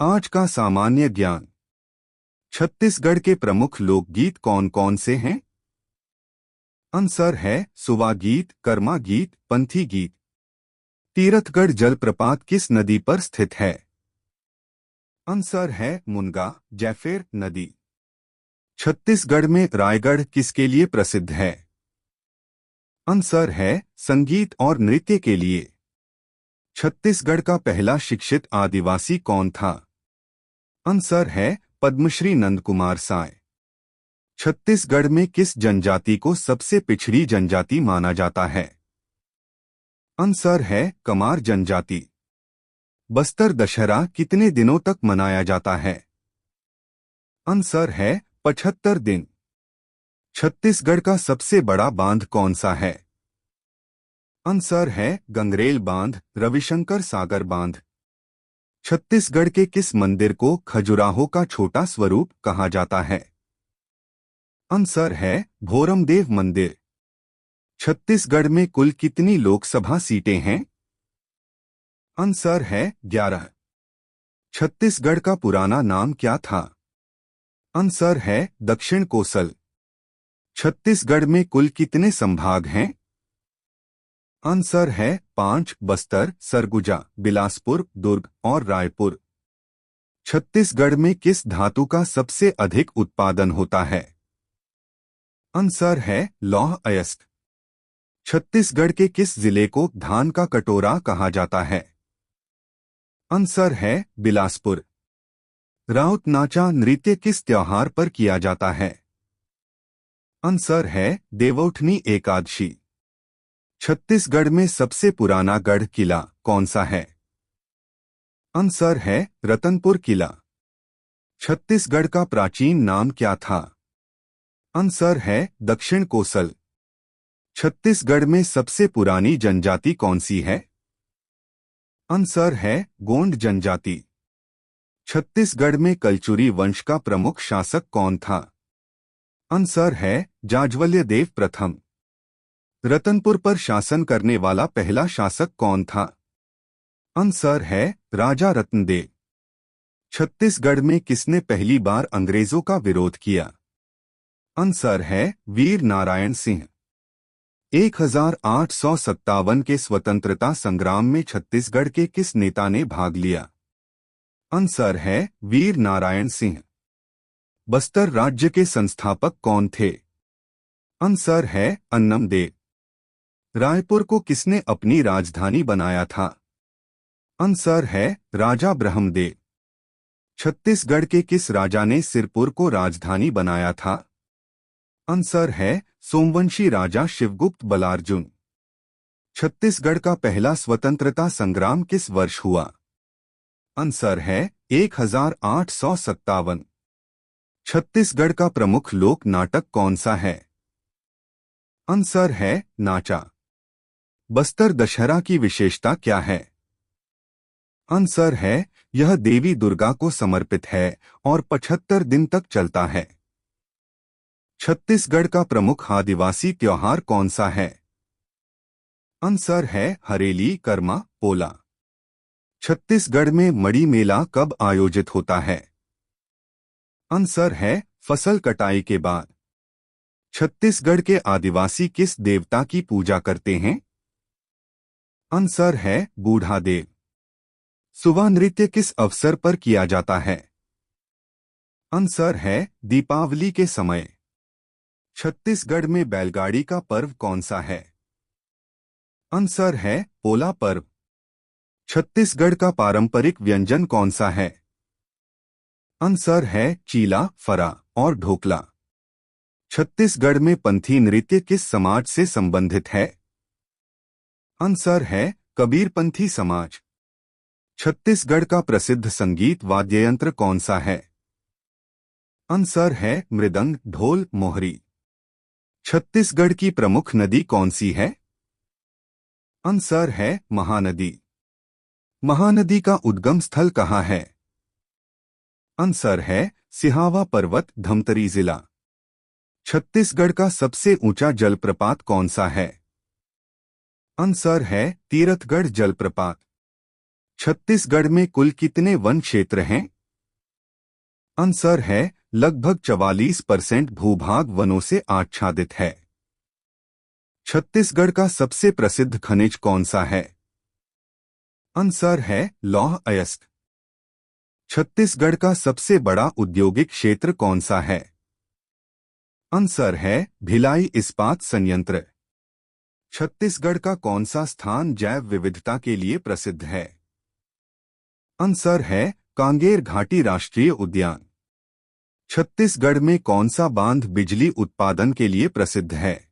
आज का सामान्य ज्ञान। छत्तीसगढ़ के प्रमुख लोकगीत कौन कौन से हैं? आंसर है सुवा गीत, कर्मा गीत, पंथी गीत। तीरथगढ़ जलप्रपात किस नदी पर स्थित है? आंसर है मुनगा, जैफेर नदी। छत्तीसगढ़ में रायगढ़ किसके लिए प्रसिद्ध है? आंसर है संगीत और नृत्य के लिए। छत्तीसगढ़ का पहला शिक्षित आदिवासी कौन था? आंसर है पद्मश्री नंद कुमार साय। छत्तीसगढ़ में किस जनजाति को सबसे पिछड़ी जनजाति माना जाता है? आंसर है कमार जनजाति। बस्तर दशहरा कितने दिनों तक मनाया जाता है? आंसर है 75 दिन। छत्तीसगढ़ का सबसे बड़ा बांध कौन सा है? आंसर है गंगरेल बांध, रविशंकर सागर बांध। छत्तीसगढ़ के किस मंदिर को खजुराहो का छोटा स्वरूप कहा जाता है? आंसर है भोरमदेव मंदिर। छत्तीसगढ़ में कुल कितनी लोकसभा सीटें हैं? आंसर है 11। छत्तीसगढ़ का पुराना नाम क्या था? आंसर है दक्षिण कोसल। छत्तीसगढ़ में कुल कितने संभाग हैं? आंसर है 5, बस्तर, सरगुजा, बिलासपुर, दुर्ग और रायपुर। छत्तीसगढ़ में किस धातु का सबसे अधिक उत्पादन होता है? आंसर है लौह अयस्क। छत्तीसगढ़ के किस जिले को धान का कटोरा कहा जाता है? आंसर है बिलासपुर। राउत नाचा नृत्य किस त्योहार पर किया जाता है? आंसर है देवउठनी एकादशी। छत्तीसगढ़ में सबसे पुराना गढ़ किला कौन सा है? आंसर है रतनपुर किला। छत्तीसगढ़ का प्राचीन नाम क्या था? आंसर है दक्षिण कोसल। छत्तीसगढ़ में सबसे पुरानी जनजाति कौन सी है? आंसर है गोंड जनजाति। छत्तीसगढ़ में कलचुरी वंश का प्रमुख शासक कौन था? आंसर है जाज्वल्य देव प्रथम। रतनपुर पर शासन करने वाला पहला शासक कौन था? आंसर है राजा रत्नदेव। छत्तीसगढ़ में किसने पहली बार अंग्रेजों का विरोध किया? आंसर है वीर नारायण सिंह। 1857 के स्वतंत्रता संग्राम में छत्तीसगढ़ के किस नेता ने भाग लिया? आंसर है वीर नारायण सिंह। बस्तर राज्य के संस्थापक कौन थे? आंसर है अन्नमदेव। रायपुर को किसने अपनी राजधानी बनाया था? आंसर है राजा ब्रह्मदेव। छत्तीसगढ़ के किस राजा ने सिरपुर को राजधानी बनाया था? आंसर है सोमवंशी राजा शिवगुप्त बलार्जुन। छत्तीसगढ़ का पहला स्वतंत्रता संग्राम किस वर्ष हुआ? आंसर है 1857। छत्तीसगढ़ का प्रमुख लोक नाटक कौन सा है? आंसर है नाचा। बस्तर दशहरा की विशेषता क्या है? आंसर है यह देवी दुर्गा को समर्पित है और 75 दिन तक चलता है। छत्तीसगढ़ का प्रमुख आदिवासी त्योहार कौन सा है? आंसर है हरेली, कर्मा, पोला। छत्तीसगढ़ में मड़ी मेला कब आयोजित होता है? आंसर है फसल कटाई के बाद। छत्तीसगढ़ के आदिवासी किस देवता की पूजा करते हैं? आंसर है बूढ़ा देव। सुवा नृत्य किस अवसर पर किया जाता है? आंसर है दीपावली के समय। छत्तीसगढ़ में बैलगाड़ी का पर्व कौन सा है? आंसर है पोला पर्व। छत्तीसगढ़ का पारंपरिक व्यंजन कौन सा है? आंसर है चीला, फरा और ढोकला। छत्तीसगढ़ में पंथी नृत्य किस समाज से संबंधित है? आंसर है कबीरपंथी समाज। छत्तीसगढ़ का प्रसिद्ध संगीत वाद्ययंत्र कौन सा है? आंसर है मृदंग, ढोल, मोहरी। छत्तीसगढ़ की प्रमुख नदी कौन सी है? आंसर है महानदी। महानदी का उद्गम स्थल कहाँ है? आंसर है सिहावा पर्वत, धमतरी जिला। छत्तीसगढ़ का सबसे ऊंचा जलप्रपात कौन सा है? आंसर है तीरथगढ़ जलप्रपात। छत्तीसगढ़ में कुल कितने वन क्षेत्र हैं? आंसर है लगभग 44% भूभाग वनों से आच्छादित है। छत्तीसगढ़ का सबसे प्रसिद्ध खनिज कौन सा है? आंसर है लौह अयस्क। छत्तीसगढ़ का सबसे बड़ा औद्योगिक क्षेत्र कौन सा है? आंसर है भिलाई इस्पात संयंत्र। छत्तीसगढ़ का कौन सा स्थान जैव विविधता के लिए प्रसिद्ध है? आंसर है कांगेर घाटी राष्ट्रीय उद्यान। छत्तीसगढ़ में कौन सा बांध बिजली उत्पादन के लिए प्रसिद्ध है?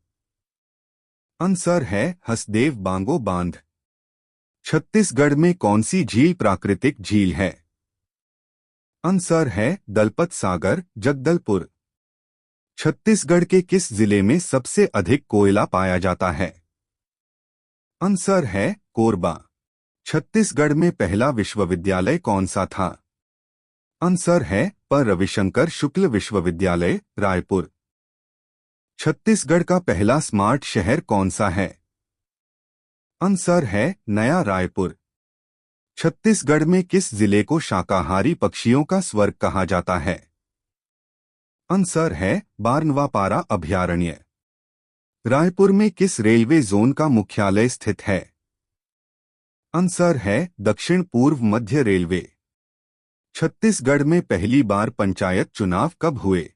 आंसर है हसदेव बांगो बांध। छत्तीसगढ़ में कौन सी झील प्राकृतिक झील है? आंसर है दलपत सागर जगदलपुर। छत्तीसगढ़ के किस जिले में सबसे अधिक कोयला पाया जाता है? आंसर है कोरबा। छत्तीसगढ़ में पहला विश्वविद्यालय कौन सा था? आंसर है पर रविशंकर शुक्ल विश्वविद्यालय रायपुर। छत्तीसगढ़ का पहला स्मार्ट शहर कौन सा है? आंसर है नया रायपुर। छत्तीसगढ़ में किस जिले को शाकाहारी पक्षियों का स्वर्ग कहा जाता है? आंसर है बारनवापारा अभयारण्य। रायपुर में किस रेलवे जोन का मुख्यालय स्थित है? आंसर है दक्षिण पूर्व मध्य रेलवे। छत्तीसगढ़ में पहली बार पंचायत चुनाव कब हुए?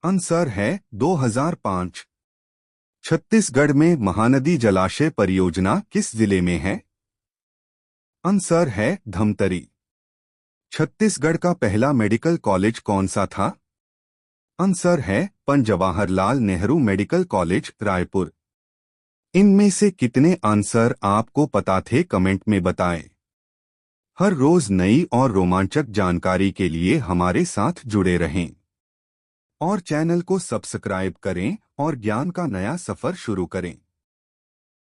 आंसर है 2005। छत्तीसगढ़ में महानदी जलाशय परियोजना किस जिले में है? आंसर है धमतरी। छत्तीसगढ़ का पहला मेडिकल कॉलेज कौन सा था? आंसर है पंडित जवाहरलाल नेहरू मेडिकल कॉलेज रायपुर। इनमें से कितने आंसर आपको पता थे कमेंट में बताएं। हर रोज नई और रोमांचक जानकारी के लिए हमारे साथ जुड़े रहें और चैनल को सब्सक्राइब करें और ज्ञान का नया सफर शुरू करें।